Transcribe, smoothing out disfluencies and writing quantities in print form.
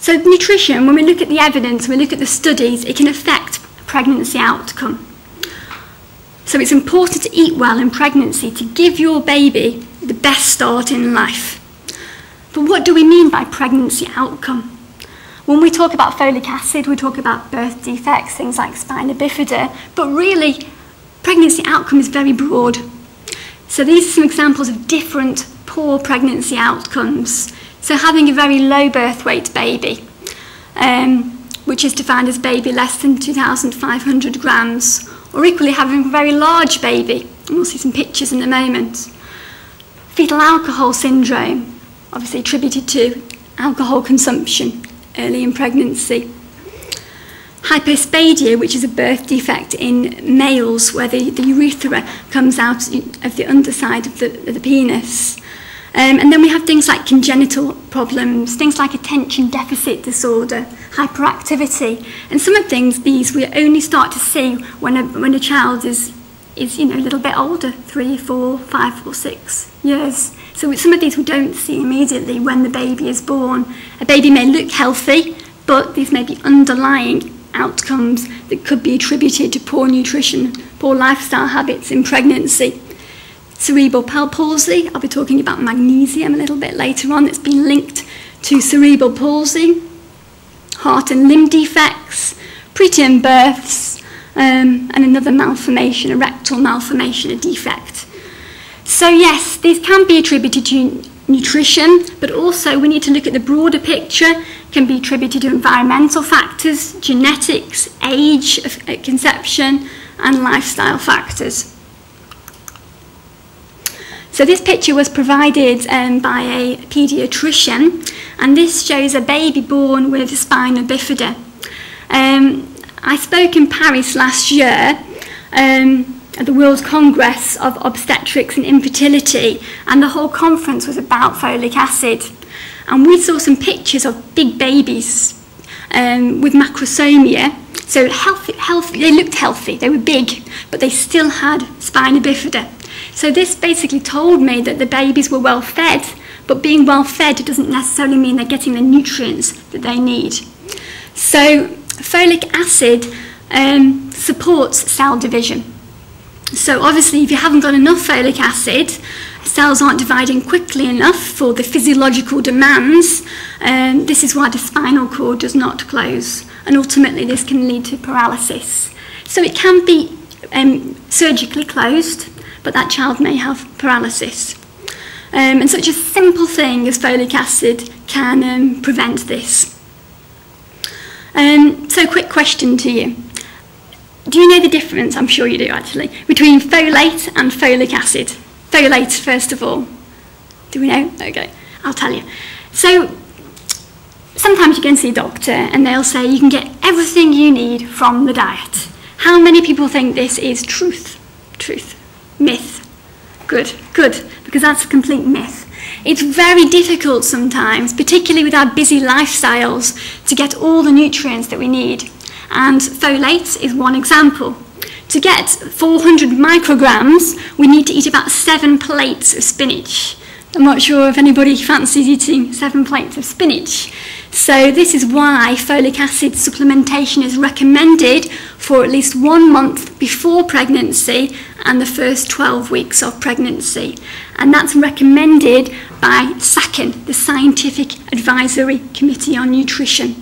So nutrition, when we look at the evidence, we look at the studies, it can affect pregnancy outcome. So it's important to eat well in pregnancy to give your baby the best start in life. But what do we mean by pregnancy outcome? When we talk about folic acid, we talk about birth defects, things like spina bifida, but really, pregnancy outcome is very broad. So these are some examples of different poor pregnancy outcomes. So having a very low birth weight baby, which is defined as baby less than 2,500 grams, or equally having a very large baby, and we'll see some pictures in a moment. Fetal alcohol syndrome, obviously attributed to alcohol consumption early in pregnancy. Hypospadia, which is a birth defect in males where the urethra comes out of the underside of the penis. And then we have things like congenital problems, things like attention deficit disorder, hyperactivity, and some of these we only start to see when a child is a little bit older, 3, 4, 5 or 6 years. So some of these we don't see immediately when the baby is born. A baby may look healthy, but these may be underlying outcomes that could be attributed to poor nutrition, poor lifestyle habits in pregnancy. Cerebral palsy, I'll be talking about magnesium a little bit later on. It's been linked to cerebral palsy, heart and limb defects, preterm births, and another malformation, a rectal malformation, a defect. So yes, these can be attributed to nutrition, but also we need to look at the broader picture. It can be attributed to environmental factors, genetics, age of conception, and lifestyle factors. So this picture was provided by a paediatrician, and this shows a baby born with spina bifida. I spoke in Paris last year at the World Congress of Obstetrics and Infertility, and the whole conference was about folic acid. And we saw some pictures of big babies with macrosomia. So healthy, they looked healthy, they were big, but they still had spina bifida. So this basically told me that the babies were well fed, but being well fed doesn't necessarily mean they're getting the nutrients that they need. So folic acid supports cell division. So obviously if you haven't got enough folic acid, cells aren't dividing quickly enough for the physiological demands. This is why the spinal cord does not close, and ultimately this can lead to paralysis. So it can be surgically closed, but that child may have paralysis. And such a simple thing as folic acid can prevent this. So quick question to you. Do you know the difference, I'm sure you do actually, between folate and folic acid? Folate, first of all. Do we know? Okay, I'll tell you. So sometimes you go and see a doctor and they'll say you can get everything you need from the diet. How many people think this is truth? Truth. Myth. Good, because that's a complete myth. It's very difficult sometimes, particularly with our busy lifestyles, to get all the nutrients that we need. And folate is one example. To get 400 micrograms, we need to eat about 7 plates of spinach. I'm not sure if anybody fancies eating 7 plates of spinach. So this is why folic acid supplementation is recommended for at least 1 month before pregnancy and the first 12 weeks of pregnancy. And that's recommended by SACN, the Scientific Advisory Committee on Nutrition.